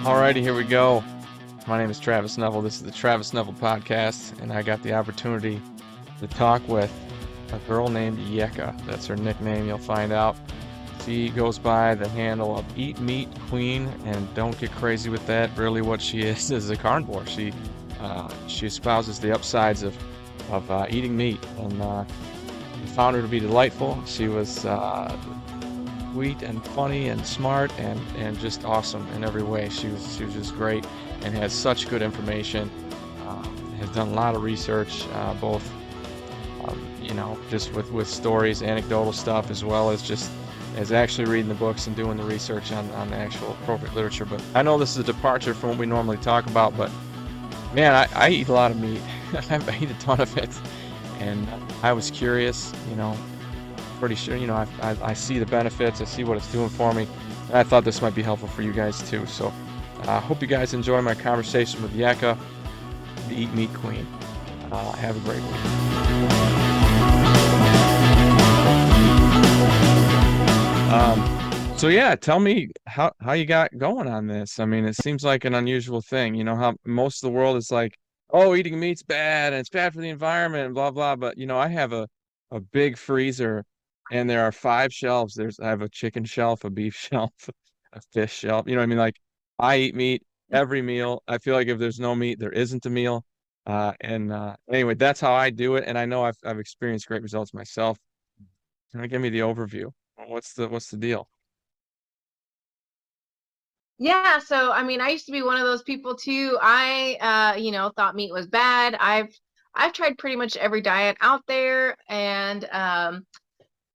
Alrighty, here we go. My name is Travis Neville. This is the Travis Neville Podcast, and I got the opportunity to talk with a girl named Yucca. That's her nickname, you'll find out. She goes by the handle of Eat Meat Queen, and don't get crazy with that. Really, what she is a carnivore. She espouses the upsides of eating meat, and we found her to be delightful. She was sweet and funny and smart and just awesome in every way. She was just great and has such good information. Has done a lot of research, both just with stories, anecdotal stuff, as well as just as actually reading the books and doing the research on the actual appropriate literature. But I know this is a departure from what we normally talk about, but man, I eat a lot of meat. I eat a ton of it, and I was curious, pretty sure, I see the benefits, I see what it's doing for me, and I thought this might be helpful for you guys too. So I hope you guys enjoy my conversation with Yucca, the Eat Meat Queen. Have a great week. So yeah, tell me how you got going on this. I mean, it seems like an unusual thing. You know how most of the world is like, oh, eating meat's bad and it's bad for the environment and blah blah. But I have a big freezer, and there are 5 shelves. I have a chicken shelf, a beef shelf, a fish shelf. You know what I mean? Like, I eat meat every meal. I feel like if there's no meat, there isn't a meal. Anyway, that's how I do it, and I know I've experienced great results myself. Can you give me the overview? What's the deal? Yeah, so I mean, I used to be one of those people too. Thought meat was bad. I've tried pretty much every diet out there, and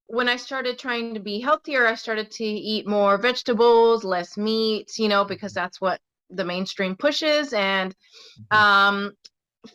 when I started trying to be healthier, I started to eat more vegetables, less meat, because that's what the mainstream pushes. And Mhm. um,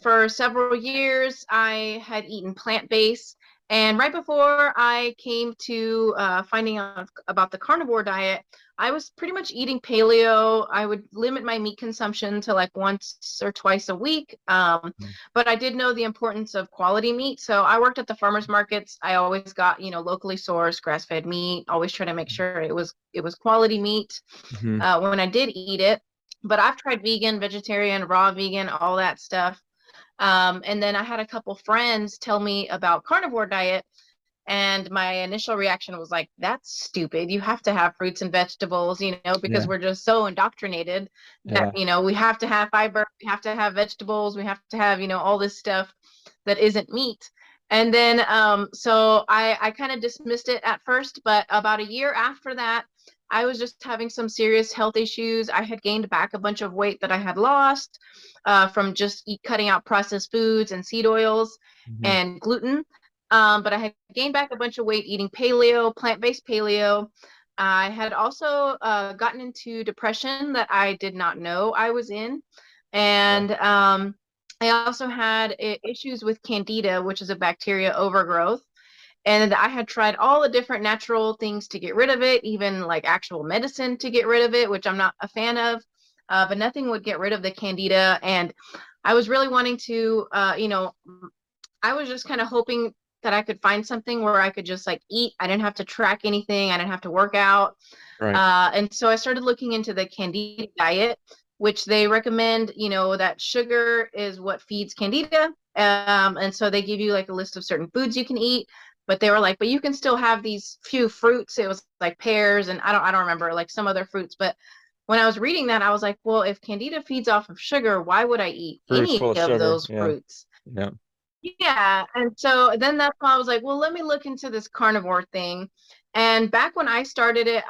for several years, I had eaten plant-based. And right before I came to finding out about the carnivore diet, I was pretty much eating paleo. I would limit my meat consumption to like once or twice a week. But I did know the importance of quality meat. So I worked at the farmers markets. I always got, locally sourced grass-fed meat, always try to make sure it was quality meat Mhm. when I did eat it. But I've tried vegan, vegetarian, raw vegan, all that stuff. And then I had a couple friends tell me about carnivore diet, and my initial reaction was like, that's stupid. You have to have fruits and vegetables, because Yeah. we're just so indoctrinated that, Yeah. we have to have fiber, we have to have vegetables, we have to have, all this stuff that isn't meat. And then, so I kind of dismissed it at first, but about a year after that, I was just having some serious health issues. I had gained back a bunch of weight that I had lost from just cutting out processed foods and seed oils Mhm. and gluten. But I had gained back a bunch of weight eating paleo, plant-based paleo. I had also gotten into depression that I did not know I was in. Yeah. And I also had issues with candida, which is a bacteria overgrowth. And I had tried all the different natural things to get rid of it, even like actual medicine to get rid of it, which I'm not a fan of. But nothing would get rid of the candida. And I was really wanting to, I was just kind of hoping that I could find something where I could just like eat. I didn't have to track anything. I didn't have to work out. Right. And so I started looking into the candida diet, which they recommend, that sugar is what feeds candida. And so they give you like a list of certain foods you can eat, but they were like, but you can still have these few fruits. It was like pears and I don't remember like some other fruits, but when I was reading that, I was like, well, if candida feeds off of sugar, why would I eat Fruits any full of of sugar. those Yeah. fruits? Yeah. Yeah, and so then that's why I was like, well, let me look into this carnivore thing. And back when I started it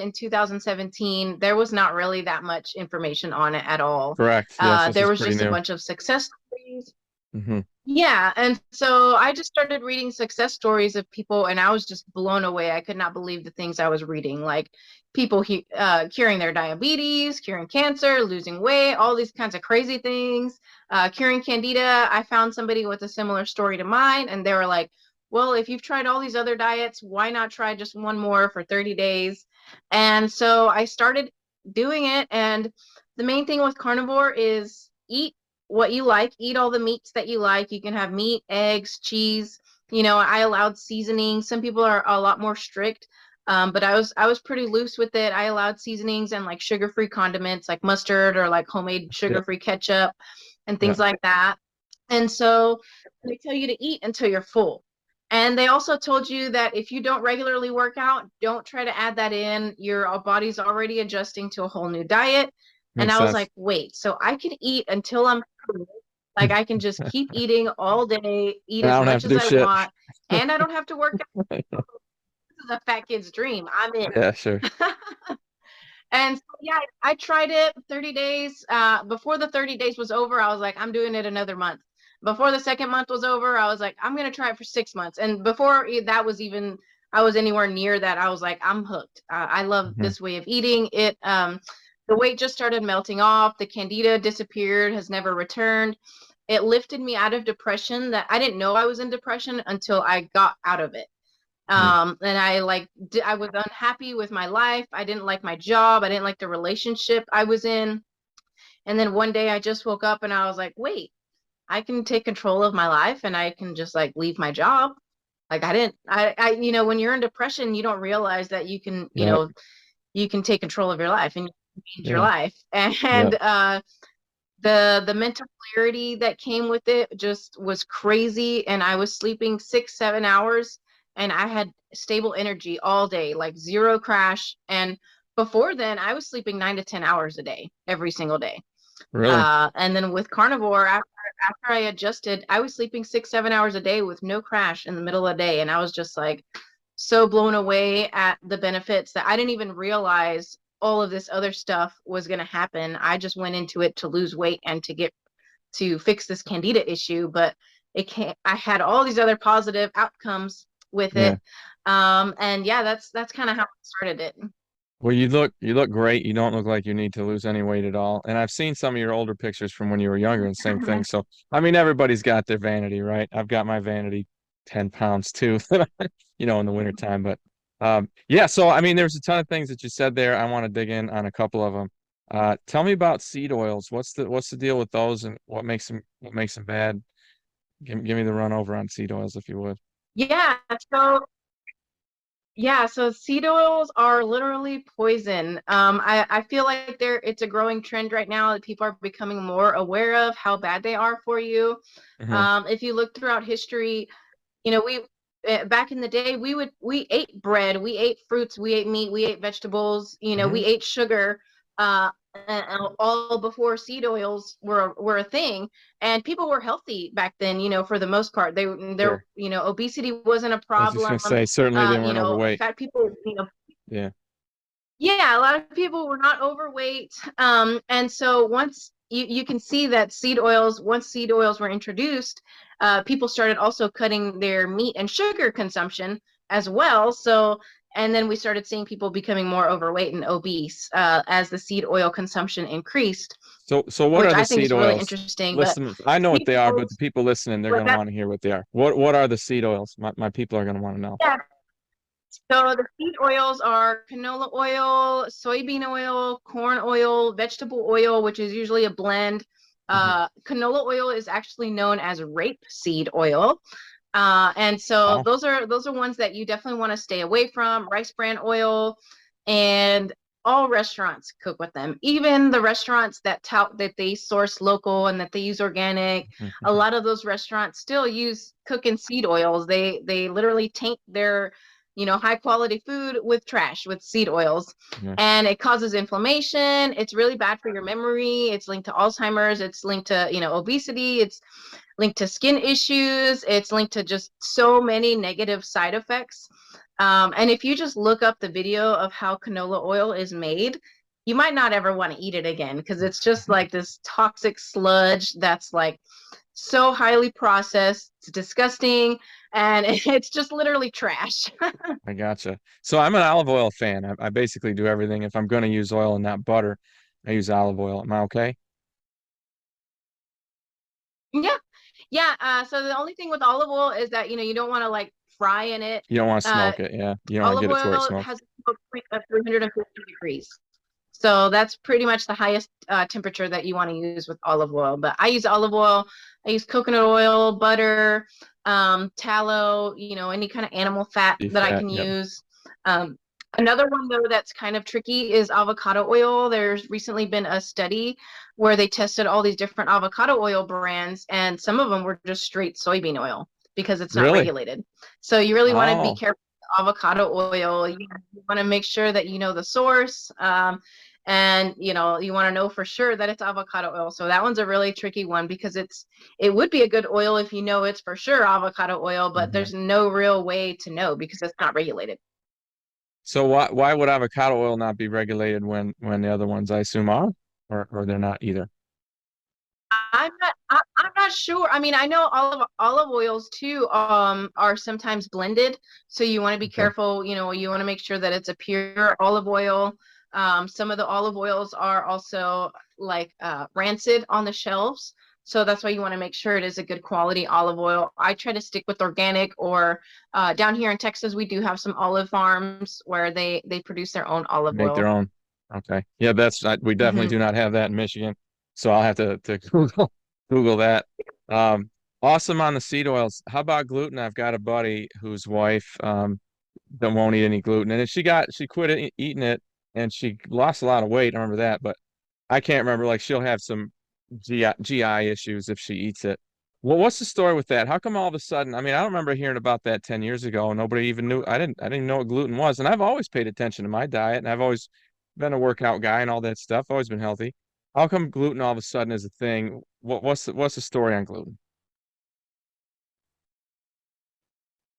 in 2017. There was not really that much information on it at all. Correct. Yes, this There is was pretty just a new. bunch of success stories. Hmm. Yeah, and so I just started reading success stories of people, and I was just blown away. I could not believe the things I was reading, like people curing their diabetes, curing cancer, losing weight, all these kinds of crazy things, curing candida. I found somebody with a similar story to mine, and they were like, well, if you've tried all these other diets, why not try just one more for 30 days? And so I started doing it, and the main thing with carnivore is eat what you like, eat all the meats that you like. You can have meat, eggs, cheese. I allowed seasoning. Some people are a lot more strict. But I was pretty loose with it. I allowed seasonings and like sugar-free condiments like mustard or like homemade Yeah. sugar-free ketchup and Yeah. things like that. And so they tell you to eat until you're full. And they also told you that if you don't regularly work out, don't try to add that in. Your body's already adjusting to a whole new diet. And Makes I was sense. like, wait, so I can eat until I'm full. Like I can just keep eating all day, eat And I as don't have much to as do I shit. want, and I don't have to work out. This is a fat kid's dream. I'm in. Yeah, sure. And so, yeah, I tried it 30 days. Before the 30 days was over, I was like, I'm doing it another month. Before the second month was over, I was like, I'm going to try it for 6 months. And before that was even, I was anywhere near that, I was like, I'm hooked. I love Hmm. this way of eating. The weight just started melting off. The candida disappeared, has never returned. It lifted me out of depression that I didn't know I was in depression until I got out of it. Hmm. And I was unhappy with my life. I didn't like my job. I didn't like the relationship I was in. And then one day I just woke up and I was like, wait, I can take control of my life and I can just like leave my job. Like I didn't when you're in depression, you don't realize that you can, Yeah. you can take control of your life and you can change your Yeah. life. Yeah. And the mental clarity that came with it just was crazy. And I was sleeping 6 7 hours and I had stable energy all day, like zero crash. And before then I was sleeping 9 to 10 hours a day every single day. Really? And then with carnivore, after I adjusted, I was sleeping 6 7 hours a day with no crash in the middle of the day. And I was just like so blown away at the benefits that I didn't even realize all of this other stuff was going to happen. I just went into it to lose weight and to fix this candida issue, but it can't, I had all these other positive outcomes with Yeah. it. And yeah, that's kind of how I started it. Well, you look great. You don't look like you need to lose any weight at all. And I've seen some of your older pictures from when you were younger and same thing. So, I mean, everybody's got their vanity, right? I've got my vanity 10 pounds too, in the wintertime. But yeah, so I mean, there's a ton of things that you said there. I want to dig in on a couple of them. Tell me about seed oils. What's the deal with those and what makes them bad? Give me the run over on seed oils if you would. Yeah, so so seed oils are literally poison. I feel like it's a growing trend right now that people are becoming more aware of how bad they are for you. Hmm. If you look throughout history, we back in the day we ate bread, we ate fruits, we ate meat, we ate vegetables, Hmm. we ate sugar, uh, all before seed oils were a thing, and people were healthy back then. For the most part, Sure. obesity wasn't a I was just gonna problem. say, certainly they weren't overweight. Fat people, Yeah. yeah, a lot of people were not overweight. And so once you can see that once seed oils were introduced, people started also cutting their meat and sugar consumption as well. So, and then we started seeing people becoming more overweight and obese as the seed oil consumption increased, So what which are the I think seed is really oils? interesting. But Listen, I know what seed they are, but the oils, people listening, they're what gonna that, want to hear what they are. What are the seed oils? My people are gonna want to know. yeah, so the seed oils are canola oil, soybean oil, corn oil, vegetable oil, which is usually a blend. Hmm. Canola oil is actually known as rapeseed oil. And so Wow. those are ones that you definitely want to stay away from. Rice bran oil, and all restaurants cook with them. Even the restaurants that tout that they source local and that they use organic, a Hmm. lot of those restaurants still use cook and seed oils. They literally taint their high quality food with trash, with seed oils, Yeah. and it causes inflammation. It's really bad for your memory. It's linked to Alzheimer's. It's linked to obesity. It's linked to skin issues. It's linked to just so many negative side effects. And if you just look up the video of how canola oil is made, you might not ever want to eat it again, because it's just like this toxic sludge that's like so highly processed. It's disgusting, and it's just literally trash. I gotcha. So I'm an olive oil fan. I basically do everything. If I'm gonna use oil and not butter, I use olive oil. Am I okay? Yeah, yeah. So the only thing with olive oil is that you don't want to like fry in it. You don't want to Uh, smoke it, yeah. You don't want to Olive get it to where it oil smokes. has a smoke point of 350 degrees. So that's pretty much the highest temperature that you want to use with olive oil. But I use olive oil, I use coconut oil, butter, tallow, any kind of animal fat Beef that I fat, can yep. use. Um, Another one though that's kind of tricky is avocado oil. There's recently been a study where they tested all these different avocado oil brands, and some of them were just straight soybean oil because it's not Really? regulated. So you really want to be Oh, careful with avocado oil. You want to make sure that you know the source, and you want to know for sure that it's avocado oil. So that one's a really tricky one because it would be a good oil if you know it's for sure avocado oil, but hmm. there's no real way to know because it's not regulated. So why would avocado oil not be regulated when the other ones I assume are, or they're not either? I'm not sure. I mean, I know olive oils too are sometimes blended, so you want to be Okay, careful, you want to make sure that it's a pure olive oil. Some of the olive oils are also like rancid on the shelves. So that's why you want to make sure it is a good quality olive oil. I try to stick with organic or down here in Texas, we do have some olive farms where they produce their own olive make their oil. own. Okay, yeah, we definitely Hmm. do not have that in Michigan, so I'll have to Google that. Um, awesome on the seed oils. How about gluten? I've got a buddy whose wife that won't eat any gluten, and she quit eating it, and she lost a lot of weight. I remember that, but I can't remember. Like she'll have some GI issues if she eats it. Well, what's the story with that? How come all of a sudden? I mean, I don't remember hearing about that 10 years ago. Nobody even knew. I didn't even know what gluten was, and I've always paid attention to my diet, and I've always been a workout guy and all that stuff. Always been healthy. How come gluten all of a sudden is a thing? What's the story on gluten?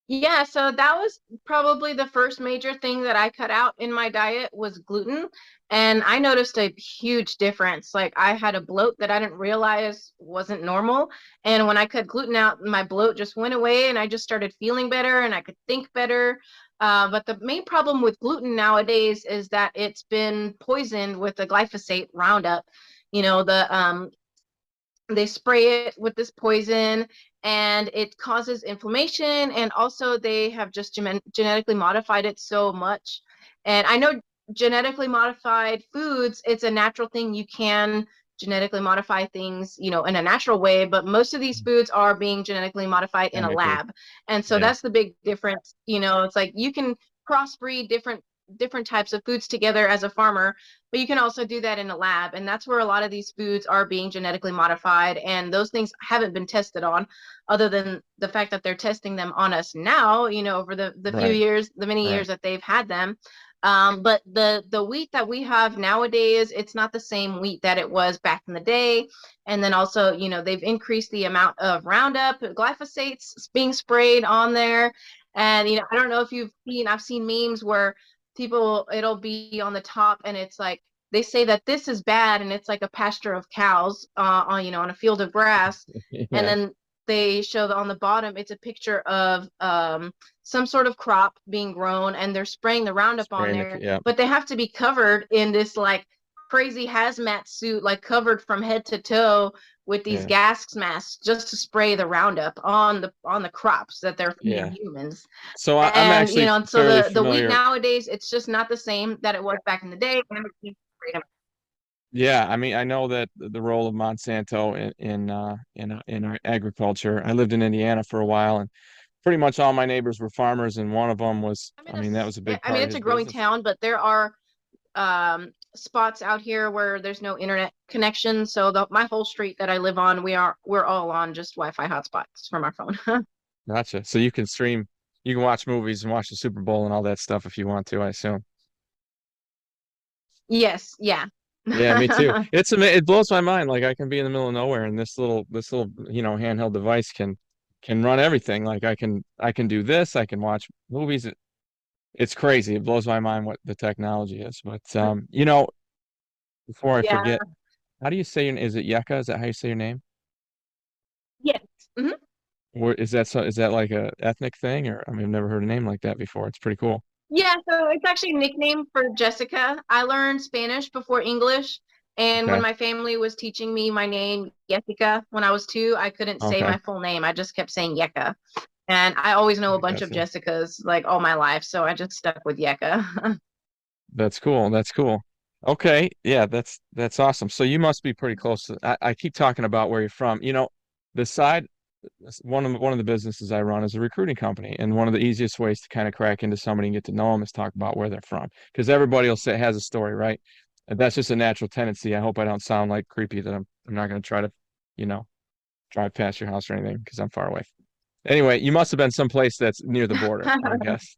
Yeah, so that was probably the first major thing that I cut out in my diet was gluten. And I noticed a huge difference. Like I had a bloat that I didn't realize wasn't normal. And when I cut gluten out, my bloat just went away and I just started feeling better and I could think better. But the main problem with gluten nowadays is that it's been poisoned with the glyphosate Roundup. They spray it with this poison and it causes inflammation, and also they have just genetically modified it so much. And I know genetically modified foods, it's a natural thing. You can genetically modify things, in a natural way, but most of these foods are being genetically modified in a Chemically, lab. And so yeah, that's the big difference. It's like you can crossbreed different types of foods together as a farmer, but you can also do that in a lab. And that's where a lot of these foods are being genetically modified. And those things haven't been tested on, other than the fact that they're testing them on us now, over the few right, years, the many right. years that they've had them. But the wheat that we have nowadays, it's not the same wheat that it was back in the day. And then also, they've increased the amount of Roundup, glyphosates being sprayed on there. And I don't know if I've seen memes where people it'll be on the top and it's like they say that this is bad and it's like a pasture of cows on a field of grass, and Yeah, then they show that on the bottom it's a picture of some sort of crop being grown and they're spraying the Roundup on spraying the there, yeah, but they have to be covered in this like crazy hazmat suit, like covered from head to toe with these yeah, gas masks just to spray the Roundup on the crops that they're feeding yeah. humans. So I'm And actually so fairly the wheat familiar. nowadays, it's just not the same that it was back in the day. Yeah, I mean, I know that the role of Monsanto in our agriculture. I lived in Indiana for a while, and pretty much all my neighbors were farmers, and one of them was, I'm I in a mean, that was a big I mean part of it's a his growing business. town, but there are spots out here where there's no internet connection. So my whole street that I live on, we're all on just Wi-Fi hotspots from our phone. Gotcha. So you can watch movies and watch the Super Bowl and all that stuff if you want to, I assume. Yes, yeah. Yeah, me too. It blows my mind. Like I can be in the middle of nowhere, and this little handheld device can run everything. Like I can do this. I can watch movies. It's crazy. It blows my mind what the technology is. But before I Yeah. forget, how do you say your is it Yucca? Is that how you say your name? Yes. Mhm. Or is that like a ethnic thing? Or I mean, I've never heard a name like that before. It's pretty cool. Yeah, so it's actually a nickname for Jessica. I learned Spanish before English, and when Okay. my family was teaching me my name, Jessica, when I was 2, I couldn't say Okay. my full name. I just kept saying Yeka. And I always know a I bunch of gotcha. Jessicas like all my life, so I just stuck with Yeka. That's cool. That's cool. Okay. Yeah, that's awesome. So you must be pretty close to I keep talking about where you're from. The side one of the businesses I run is a recruiting company, and one of the easiest ways to kind of crack into somebody and get to know them is talk about where they're from, because everybody will say has a story, right? And that's just a natural tendency. I hope I don't sound like creepy that I'm not going to try to, you know, drive past your house or anything because I'm far away. Anyway, you must have been someplace that's near the border, I would guess.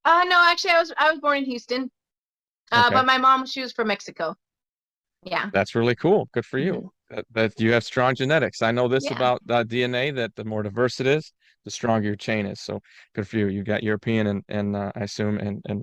No, actually, I was born in Houston. Okay. But my mom, she was from Mexico. Yeah. That's really cool. Good for you. Hmm. That you have strong genetics. I know this Yeah. about DNA, that the more diverse it is, the stronger your chain is. So good for you. You got European and I assume and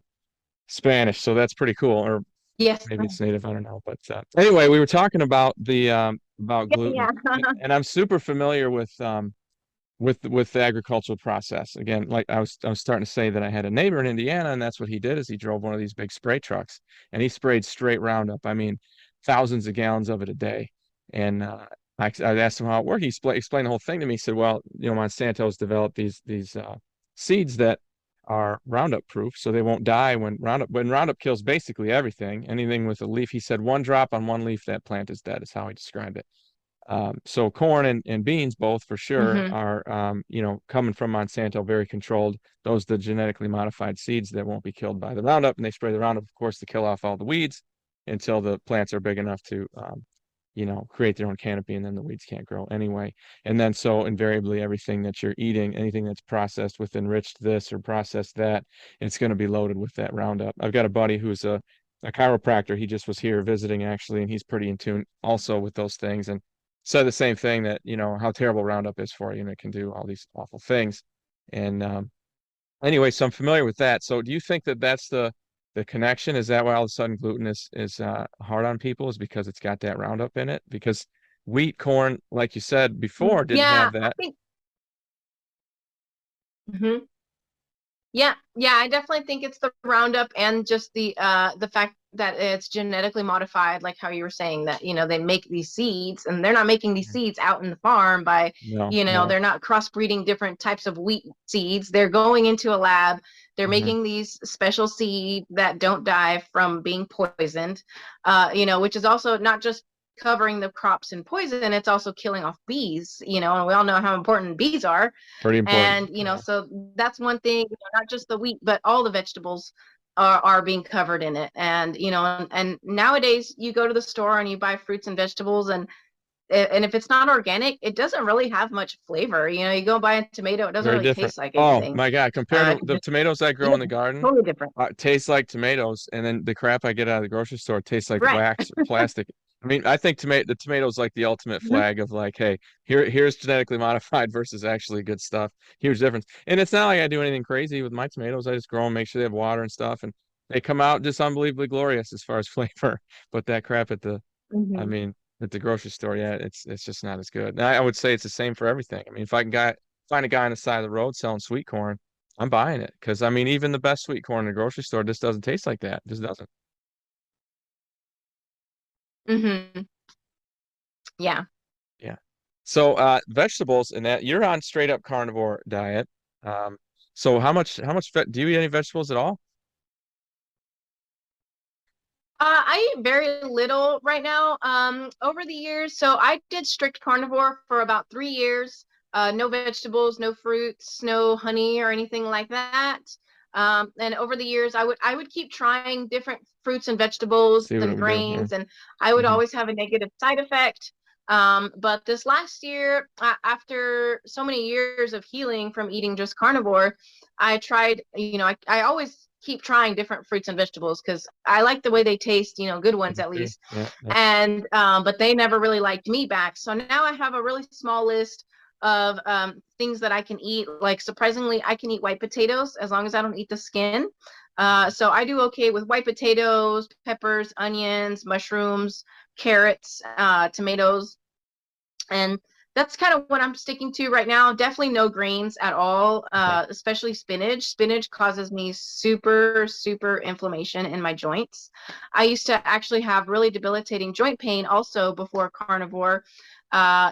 Spanish. So that's pretty cool. Or Yes. maybe it's native. I don't know. But anyway, we were talking about the about Yeah. gluten, Yeah. and I'm super familiar with the agricultural process. Again, like I was starting to say that I had a neighbor in Indiana, and that's what he did is he drove one of these big spray trucks and he sprayed straight Roundup. I mean, thousands of gallons of it a day. And I asked him how it worked. He explained the whole thing to me. He said, "Well, Monsanto's developed these seeds that are Roundup proof, so they won't die when Roundup kills basically everything, anything with a leaf." He said, "One drop on one leaf, that plant is dead," is how he described it. So corn and beans both for sure Hmm. are coming from Monsanto, very controlled. Those the genetically modified seeds that won't be killed by the Roundup, and they spray the Roundup, of course, to kill off all the weeds until the plants are big enough to create their own canopy, and then the weeds can't grow anyway. And then so invariably everything that you're eating, anything that's processed with enriched this or processed that, it's going to be loaded with that Roundup. I've got a buddy who's a chiropractor. He just was here visiting actually, and he's pretty in tune also with those things and said the same thing that, how terrible Roundup is for you and it can do all these awful things. And anyway, so I'm familiar with that. So do you think that that's the connection? Is that why all of a sudden gluten is hard on people, is because it's got that Roundup in it? Because wheat, corn, like you said before, didn't Yeah. have I that. think. Mhm. Yeah, yeah, I definitely think it's the Roundup and just the fact that it's genetically modified, like how you were saying that, they make these seeds and they're not making these seeds out in the farm by, No, no. they're not crossbreeding different types of wheat seeds. They're going into a lab, they're Hmm. making these special seed that don't die from being poisoned, which is also not just covering the crops in poison, it's also killing off bees, and we all know how important bees are. Pretty important. And Yeah. so that's one thing, not just the wheat but all the vegetables are being covered in it. And and nowadays you go to the store and you buy fruits and vegetables, and if it's not organic it doesn't really have much flavor. You go buy a tomato, it doesn't Very really different. taste like Oh anything. my God, compared to 'Cause the it's, tomatoes I grow yeah, in the garden, totally different. tastes like tomatoes, and then the crap I get out of the grocery store tastes like Right. wax or plastic. I mean, I think the tomatoes like the ultimate Mhm. flag of like, hey, here's genetically modified versus actually good stuff. Huge difference. And it's not like I do anything crazy with my tomatoes. I just grow them, make sure they have water and stuff, and they come out just unbelievably glorious as far as flavor. But that crap I Mhm. mean, at the grocery store, yeah, it's just not as good. And I would say it's the same for everything. I mean, if I can find a guy on the side of the road selling sweet corn, I'm buying it because I mean, even the best sweet corn in the grocery store just doesn't taste like that. It just doesn't. Mhm. Yeah. Yeah. So vegetables and that you're on straight up carnivore diet. Um, so do you eat any vegetables at all? I eat very little right now. Over the years, so I did strict carnivore for about 3 years. No vegetables, no fruits, no honey or anything like that. And over the years, I would keep trying different fruits and vegetables See what it and would do. Yeah. grains, and I would Hmm. always have a negative side effect. But this last year, after so many years of healing from eating just carnivore, I tried, I always keep trying different fruits and vegetables because I like the way they taste, good I ones do at too. least. Yeah. Yep. And but they never really liked me back. So now I have a really small list of things that I can eat. Like surprisingly, I can eat white potatoes as long as I don't eat the skin. So I do okay with white potatoes, peppers, onions, mushrooms, carrots, tomatoes, and that's kind of what I'm sticking to right now. Definitely no grains at all, Okay. especially spinach. Spinach causes me super, super inflammation in my joints. I used to actually have really debilitating joint pain also before carnivore,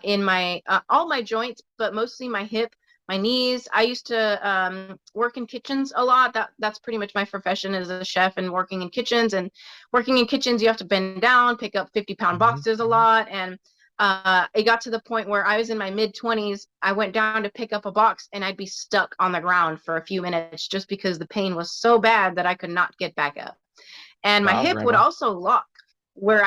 in my all my joints, but mostly my hip, my knees. I used to work in kitchens a lot. That's pretty much my profession as a chef and working in kitchens. And working in kitchens, you have to bend down, pick up 50-pound Hmm. boxes a Hmm. lot, and It got to the point where I was in my mid 20s. I went down to pick up a box and I'd be stuck on the ground for a few minutes just because the pain was so bad that I could not get back up. And my Wow, hip would Grandma. also lock where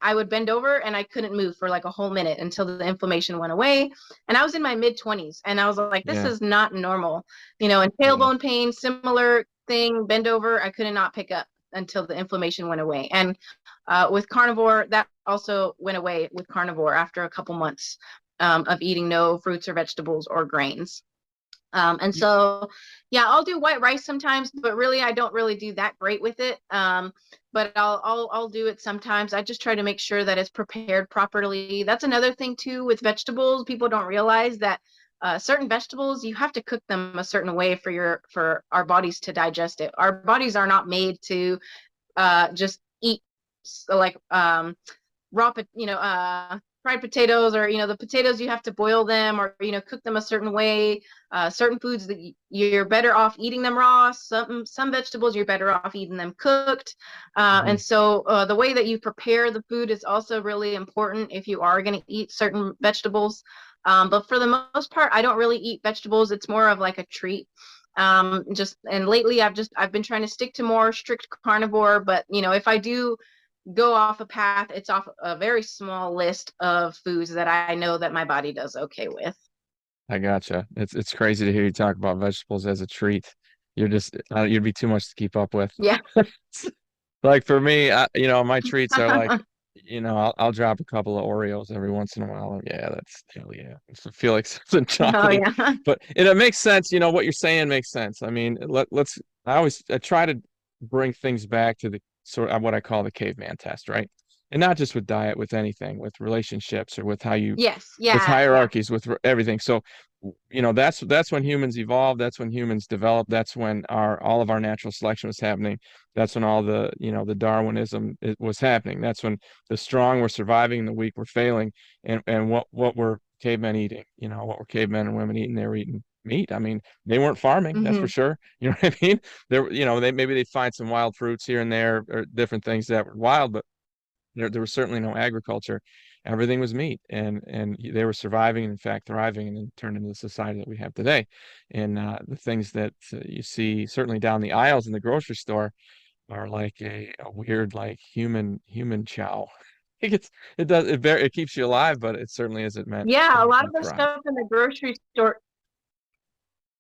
I would bend over and I couldn't move for like a whole minute until the inflammation went away. And I was in my mid 20s and I was like, this Yeah, is not normal. And yeah. tailbone pain, similar thing, bend over, I could not pick up until the inflammation went away. And with carnivore, that also went away with carnivore after a couple months of eating no fruits or vegetables or grains. And Y- so, yeah, I'll do white rice sometimes, but really, I don't really do that great with it. But I'll do it sometimes. I just try to make sure that it's prepared properly. That's another thing too with vegetables. People don't realize that certain vegetables you have to cook them a certain way for our bodies to digest it. Our bodies are not made to just eat like raw, fried potatoes, or the potatoes, you have to boil them or cook them a certain way. Certain foods that you're better off eating them raw. Some vegetables you're better off eating them cooked. And mhm. so the way that you prepare the food is also really important if you are going to eat certain vegetables. But for the most part, I don't really eat vegetables. It's more of like a treat. Just and lately I've been trying to stick to more strict carnivore, but if I do go off a path, it's off a very small list of foods that I know that my body does okay with. I gotcha. It's crazy to hear you talk about vegetables as a treat. You're just you'd be too much to keep up with. Yeah. Like for me, my treats are like, I'll drop a couple of Oreos every once in a while. And yeah, that's hell yeah. I feel like something Oh chocolatey, yeah. but it makes sense. What you're saying makes sense. I mean, I try to bring things back to the sort of what I call the caveman test, right? And not just with diet, with anything, with relationships or with how you Yes. with Yeah. Yeah. hierarchies, with everything. So, that's when humans evolved. That's when humans developed. That's when our all of our natural selection was happening. That's when all the Darwinism was happening. That's when the strong were surviving, the weak were failing. And what were cavemen eating? What were cavemen and women eating? They were eating meat. I mean, they weren't farming, that's for Hmm. sure. You know what I mean? Maybe they'd find some wild fruits here and there or different things that were wild, but there was certainly no agriculture. Everything was meat, and they were surviving and in fact thriving, and then turned into the society that we have today. And the things that you see certainly down the aisles in the grocery store are like a weird like human chow. It keeps you alive, but it certainly isn't meant to Yeah. help you thrive.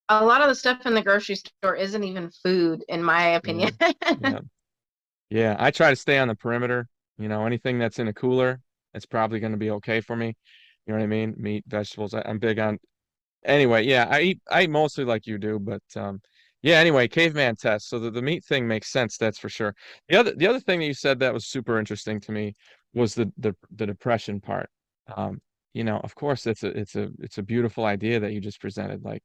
A lot of the stuff in the grocery store isn't even food, in my Yeah, opinion. yeah, yeah. I try to stay on the perimeter. Anything that's in a cooler, it's probably going to be okay for me. You know what I mean? Meat, vegetables. I'm big on. Anyway, yeah, I eat mostly like you do, but yeah, anyway, caveman test. So the meat thing makes sense, that's for sure. The other thing that you said that was super interesting to me was the depression part. Um, of course it's a beautiful idea that you just presented. Like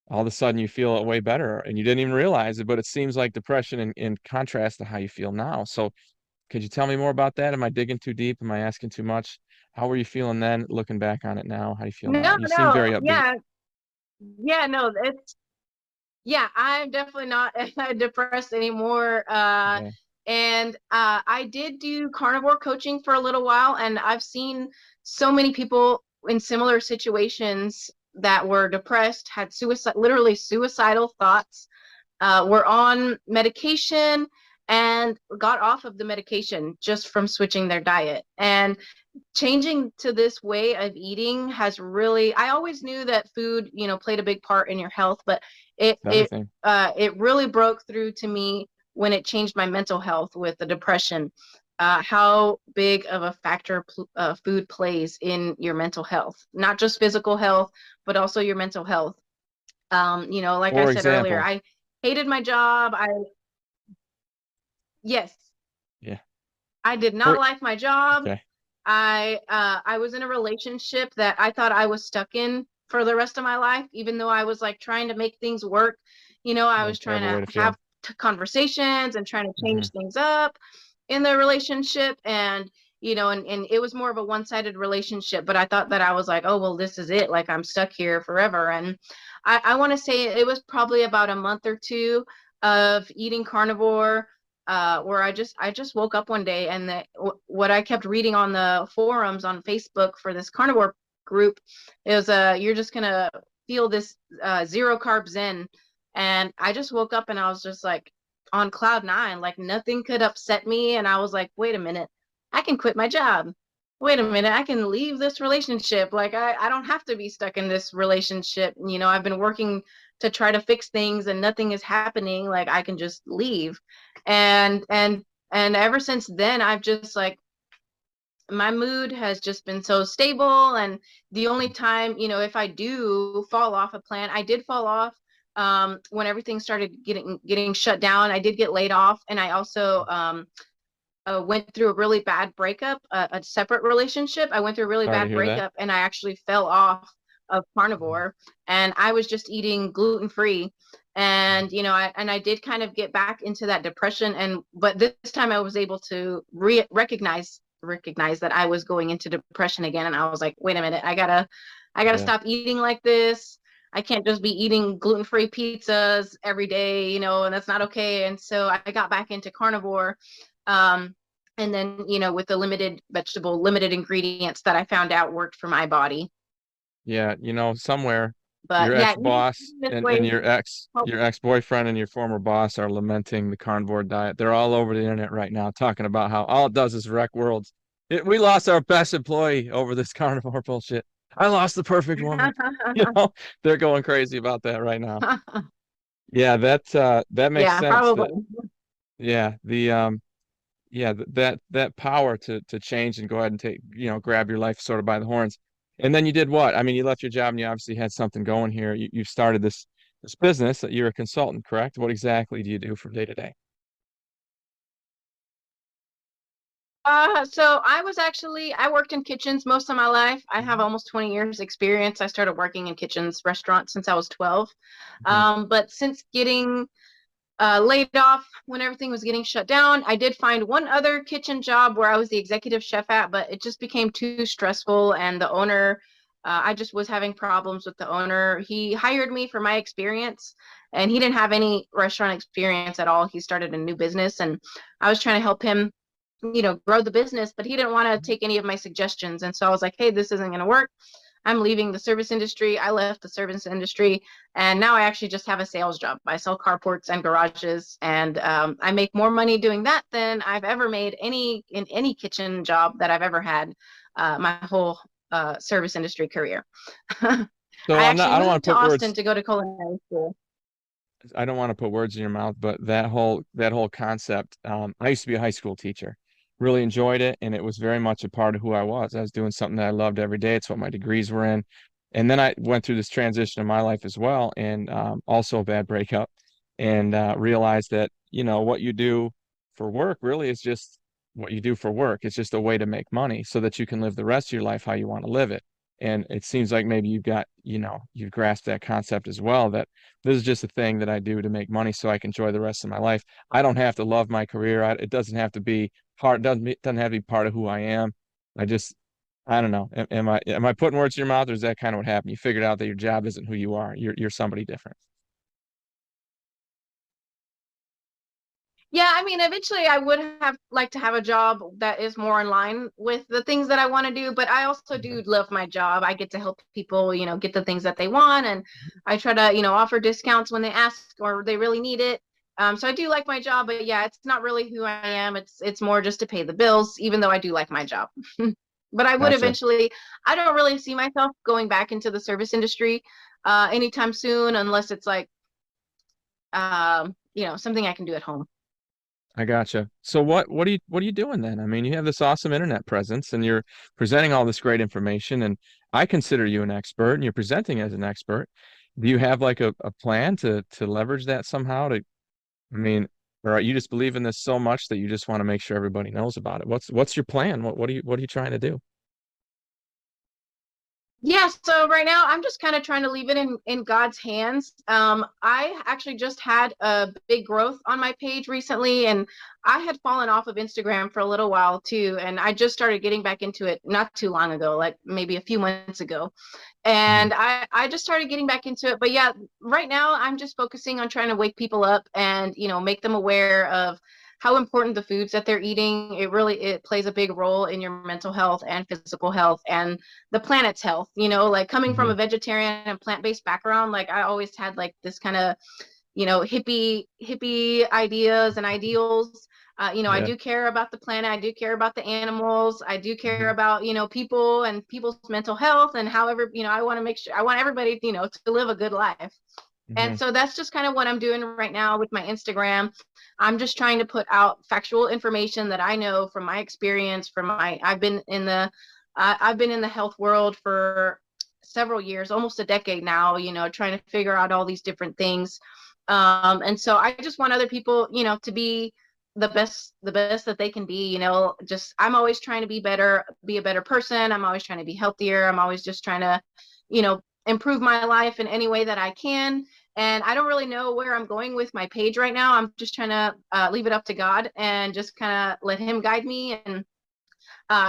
all of a sudden you feel way better and you didn't even realize it, but it seems like depression in contrast to how you feel now. So could you tell me more about that? Am I digging too deep? Am I asking too much? How were you feeling then, looking back on it now? How do you feel now? No, You seem no. very upbeat. Yeah. Yeah. No, yeah, I'm definitely not depressed anymore. Okay. And I did do carnivore coaching for a little while, and I've seen so many people in similar situations that were depressed, had literally suicidal thoughts, were on medication and got off of the medication just from switching their diet. And changing to this way of eating has really, I always knew that food played a big part in your health, but it It's it everything. it really broke through to me when it changed my mental health with the depression. How big of a factor food plays in your mental health, not just physical health but also your mental health. Like I For said earlier, example, I hated my job. Yes, yeah. I did not For like my job. okay. I was in a relationship that I thought I was stuck in for the rest of my life, even though I was like trying to make things work. I What a was trying terrible way to to have feel. conversations and trying to Hmm. change things up in the relationship. And and it was more of a one-sided relationship, but I thought that I was like, oh well, this is it, like I'm stuck here forever. And I want to say it was probably about a month or two of eating carnivore, where I just woke up one day, and what I kept reading on the forums on Facebook for this carnivore group is you're just gonna feel this zero carb zen. And I just woke up and I was just like on cloud nine, like nothing could upset me. And I was like, wait a minute, I can quit my job. Wait a minute, I can leave this relationship. Like I don't have to be stuck in this relationship. I've been working to try to fix things and nothing is happening. Like I can just leave. And ever since then, I've just like my mood has just been so stable. And the only time, if I do fall off a plan, I did fall off when everything started getting shut down. I did get laid off, and I also went through a really bad breakup, a separate relationship. I went through a really Sorry to bad hear that. breakup, and I actually fell off of carnivore, and I was just eating gluten free. And I did kind of get back into that depression, but this time I was able to recognize that I was going into depression again. And I was like, wait a minute, I gotta Yeah. stop eating like this. I can't just be eating gluten-free pizzas every day, and that's not okay. And so I got back into carnivore. Um, and then, with the limited vegetable, limited ingredients that I found out worked for my body. Yeah, somewhere your But yeah, eating ex-boss this and, way and your ex-boyfriend and your former boss are lamenting the carnivore diet. They're all over the internet right now talking about how all it does is wreck worlds. We lost our best employee over this carnivore bullshit. I lost the perfect woman. You know, they're going crazy about that right now. Yeah, that makes yeah, sense. probably. Yeah, that power to change and go ahead and grab your life sort of by the horns. And then you did what? I mean, you left your job and you obviously had something going here. You started this business that you're a consultant, correct? What exactly do you do from day to day? So I worked in kitchens most of my life. I have almost 20 years experience. I started working in kitchens, restaurants since I was 12. Mhm. But since getting laid off when everything was getting shut down, I did find one other kitchen job where I was the executive chef at, but it just became too stressful. And the owner, I just was having problems with the owner. He hired me for my experience, and he didn't have any restaurant experience at all. He started a new business, and I was trying to help him, grow the business, but he didn't want to take any of my suggestions. And so I was like, hey, this isn't going to work. I'm leaving the service industry. I left the service industry, and now I actually just have a sales job. I sell carports and garages, and I make more money doing that than I've ever made in any kitchen job that I've ever had my whole service industry career. I So actually I don't want moved to to put Austin words to go to culinary school. I don't want to put words in your mouth, but that whole concept, I used to be a high school teacher. Really enjoyed it, and it was very much a part of who I was. I was doing something that I loved every day. It's what my degrees were in. And then I went through this transition in my life as well, and also a bad breakup, and realized that, what you do for work really is just what you do for work. It's just a way to make money so that you can live the rest of your life how you want to live it. And it seems like maybe you've grasped that concept as well, that this is just a thing that I do to make money so I can enjoy the rest of my life. I don't have to love my career. It doesn't have to be doesn't have to be part of who I am. I just, I don't know. Am I putting words in your mouth, or is that kind of what happened? You figured out that your job isn't who you are. You're somebody different. Yeah, I mean, eventually I would have liked to have a job that is more in line with the things that I want to do, but I also Mhm. do love my job. I get to help people, get the things that they want, and I try to, offer discounts when they ask or they really need it. So I do like my job, but yeah, it's not really who I am. It's more just to pay the bills, even though I do like my job. But I would Gotcha. eventually, I don't really see myself going back into the service industry anytime soon, unless it's like, something I can do at home. I gotcha. So what are you doing then? I mean, you have this awesome internet presence and you're presenting all this great information, and I consider you an expert and you're presenting as an expert. Do you have like a plan to leverage that somehow I mean, or you just believe in this so much that you just want to make sure everybody knows about it? What's your plan? What are you trying to do? Yeah, so right now I'm just kind of trying to leave it in God's hands. I actually just had a big growth on my page recently, and I had fallen off of Instagram for a little while too, and I just started getting back into it not too long ago, like maybe a few months ago. Mhm. And I just started getting back into it. But yeah, right now I'm just focusing on trying to wake people up and, make them aware of how important the foods that they're eating. It plays a big role in your mental health and physical health and the planet's health. Like coming from Hmm. a vegetarian and plant-based background, like I always had like this kind of hippie ideas and ideals. I Yeah. do care about the planet. I do care about the animals. I do care Hmm. about, people and people's mental health and however, I want to make sure I want everybody, to live a good life. Hmm. And so that's just kind of what I'm doing right now with my Instagram. I'm just trying to put out factual information that I know from my experience, I've been in the health world for several years, almost a decade now, trying to figure out all these different things. And so I just want other people, to be the best that they can be, just I'm always trying to be better, be a better person. I'm always trying to be healthier. I'm always just trying to, improve my life in any way that I can. And I don't really know where I'm going with my page right now. I'm just trying to leave it up to God and just kind of let Him guide me and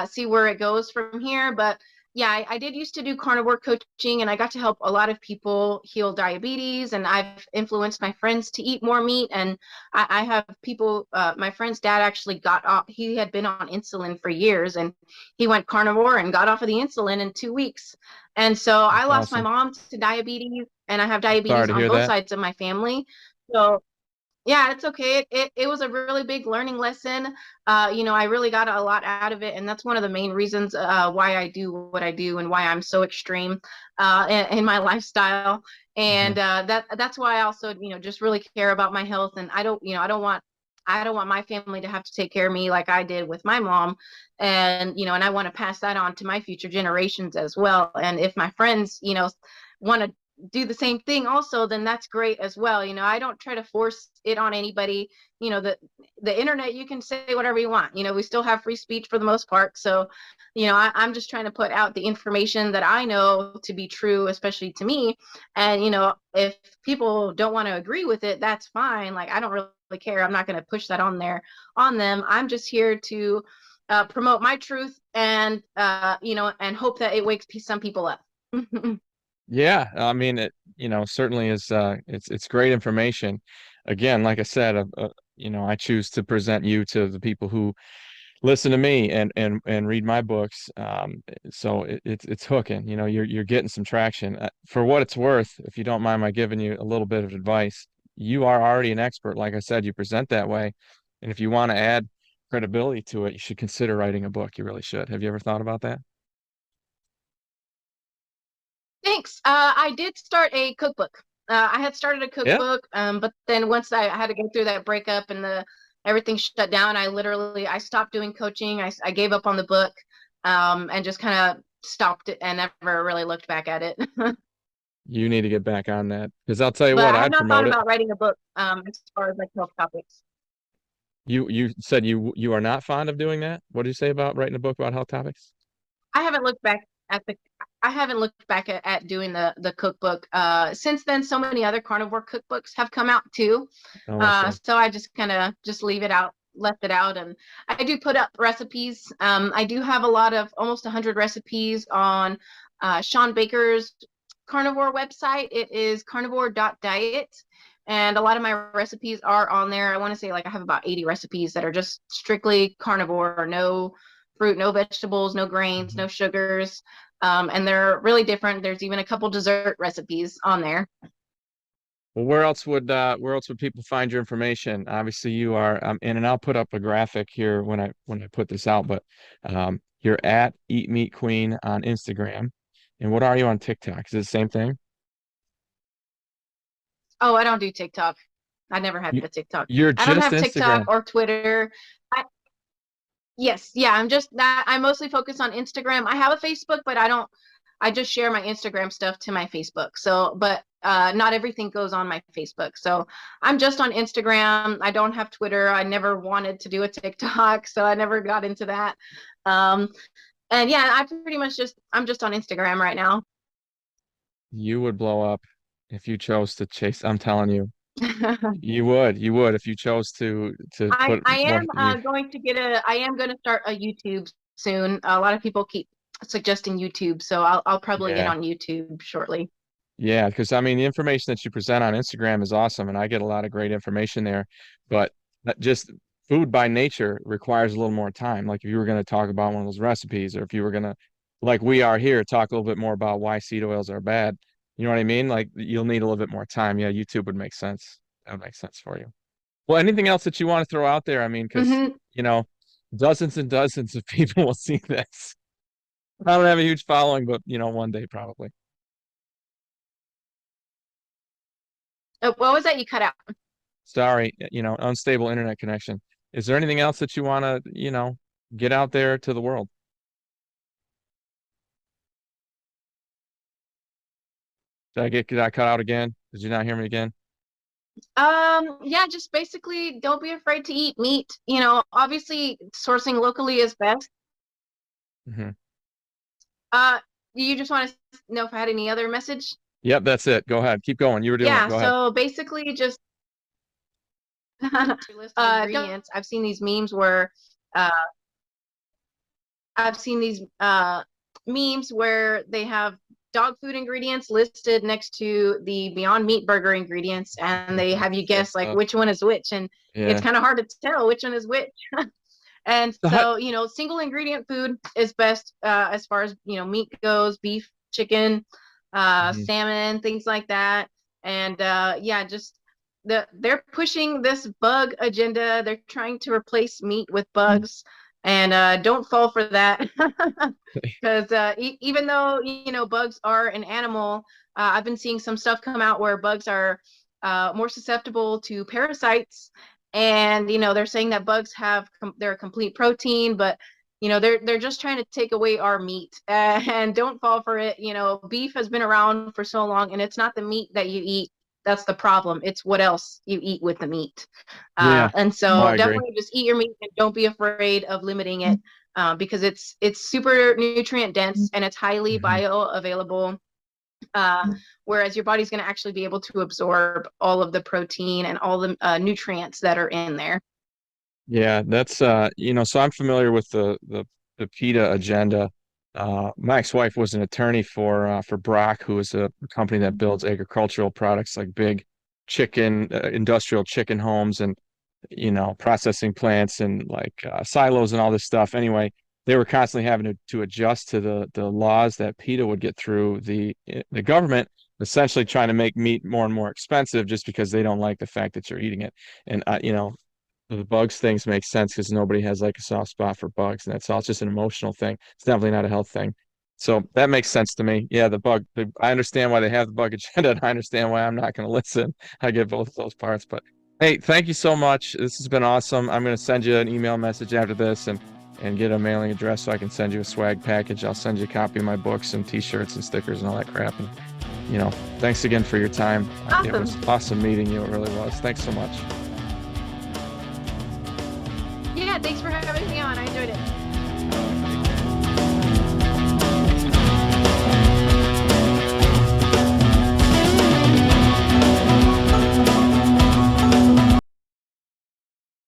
see where it goes from here. But yeah, I did used to do carnivore coaching and I got to help a lot of people heal diabetes. And I've influenced my friends to eat more meat. And I have people, my friend's dad actually got off, he had been on insulin for years and he went carnivore and got off of the insulin in 2 weeks. And so I That's lost my awesome. mom to diabetes and I have Sorry diabetes to on hear both that. sides of my family. So yeah, it's okay. It was a really big learning lesson. I really got a lot out of it, and that's one of the main reasons why I do what I do and why I'm so extreme in my lifestyle. Hmm. And that's why I also, just really care about my health. And I don't want my family to have to take care of me like I did with my mom. And I want to pass that on to my future generations as well. And if my friends, want to do the same thing also, then that's great as well. I don't try to force it on anybody. The internet, you can say whatever you want. We still have free speech for the most part. So, I'm just trying to put out the information that I know to be true, especially to me. And, if people don't want to agree with it, that's fine. Like, I don't really care. I'm not going to push that on them. I'm just here to promote my truth and hope that it wakes some people up. Yeah, I mean it, certainly is it's great information. Again, like I said, I choose to present you to the people who listen to me and read my books. So it's hooking. You're getting some traction. For what it's worth, if you don't mind my giving you a little bit of advice, you are already an expert. Like I said, you present that way, and if you want to add credibility to it, you should consider writing a book. You really should. Have you ever thought about that? Thanks. I did start a cookbook. I had started a Yeah. cookbook, but then once I had to go through that breakup and the everything shut down, I stopped doing coaching. I gave up on the book, and just kind of stopped it and never really looked back at it. You need to get back on that because I'll tell you But what, I have I'd not thought promote it. about writing a book, as far as like health topics. You said you are not fond of doing that. What did you say about writing a book about health topics? I haven't looked back at the I haven't looked back at doing the cookbook. Since then, so many other carnivore cookbooks have come out too. Oh, I see. So I just kind of just left it out, and I do put up recipes. I do have a lot of almost 100 recipes on Sean Baker's carnivore website. It is carnivore.diet. And a lot of my recipes are on there. I want to say like I have about 80 recipes that are just strictly carnivore, no fruit, no vegetables, no grains, Mhm. no sugars. And they're really different. There's even a couple dessert recipes on there. Well, where else would people find your information? Obviously, you are, and I'll put up a graphic here when I put this out. But you're at Eat Meat Queen on Instagram, and what are you on TikTok? Is it the same thing? Oh, I don't do TikTok. I never had You, a TikTok. you're I don't just have TikTok Instagram. or Twitter. I, yes, yeah, I'm just that I mostly focus on Instagram. I have a Facebook, but I just share my Instagram stuff to my Facebook. So, but not everything goes on my Facebook. So I'm just on Instagram. I don't have Twitter. I never wanted to do a TikTok, so I never got into that. Um, and yeah, I'm just on Instagram right now. You would blow up if you chose to chase. I'm telling you, you would if you chose to put I one am you. I am going to start a YouTube soon. A lot of people keep suggesting YouTube, so I'll probably get Yeah. on YouTube shortly. Yeah, because I mean, the information that you present on Instagram is awesome, and I get a lot of great information there. But just food by nature requires a little more time. Like if you were going to talk about one of those recipes, or if you were going to, like we are here, talk a little bit more about why seed oils are bad. You know what I mean? Like you'll need a little bit more time. Yeah, YouTube would make sense. That would make sense for you. Well, anything else that you want to throw out there? I mean, because, Hmm. you know, dozens and dozens of people will see this. I don't have a huge following, but, one day probably. What was that you cut out? Sorry, unstable internet connection. Is there anything else that you want to, get out there to the world? Did I cut out again? Did you not hear me again? Yeah, just basically don't be afraid to eat meat. Obviously sourcing locally is best. Hmm. Uh, you just want to know if I had any other message? Yep, that's it. Go ahead. Keep going. You were doing it. Yeah, Go ahead. so basically just list of ingredients. Uh I've seen these memes where they have dog food ingredients listed next to the Beyond Meat burger ingredients, and they have you guess like which one is which, and it's Yeah. kind of hard to tell which one is which. And So so, single ingredient food is best as far as, meat goes, beef, chicken, Mhm. salmon, things like that. And yeah, just they're pushing this bug agenda. They're trying to replace meat with bugs, and don't fall for that. Because even though, bugs are an animal, I've been seeing some stuff come out where bugs are more susceptible to parasites, and they're saying that bugs have they're a complete protein, but they're just trying to take away our meat. And don't fall for it. Beef has been around for so long, and it's not the meat that you eat that's the problem. It's what else you eat with the meat. Yeah. And Oh, so I agree. definitely just eat your meat and don't be afraid of limiting it, because it's super nutrient dense and it's highly Mhm. bioavailable. Whereas your body's going to actually be able to absorb all of the protein and all the nutrients that are in there. Yeah, that's so I'm familiar with the PETA agenda. My ex-wife was an attorney for Brock, who is a company that builds agricultural products like big chicken, industrial chicken homes and processing plants and like silos and all this stuff. Anyway, they were constantly having to adjust to the laws that PETA would get through the government, essentially trying to make meat more and more expensive just because they don't like the fact that you're eating it. And the bugs things make sense because nobody has like a soft spot for bugs, and that's all. It's just an emotional thing. It's definitely not a health thing. So that makes sense to me. Yeah, I understand why they have the bug agenda, and I understand why I'm not going to listen. I get both of those parts. But hey, thank you so much. This has been awesome. I'm going to send you an email message after this and get a mailing address so I can send you a swag package. I'll send you a copy of my books and t-shirts and stickers and all that crap. And thanks again for your time. It was Awesome. awesome meeting you. It really was. Thanks so much. Yeah, thanks for having me on. I enjoyed it.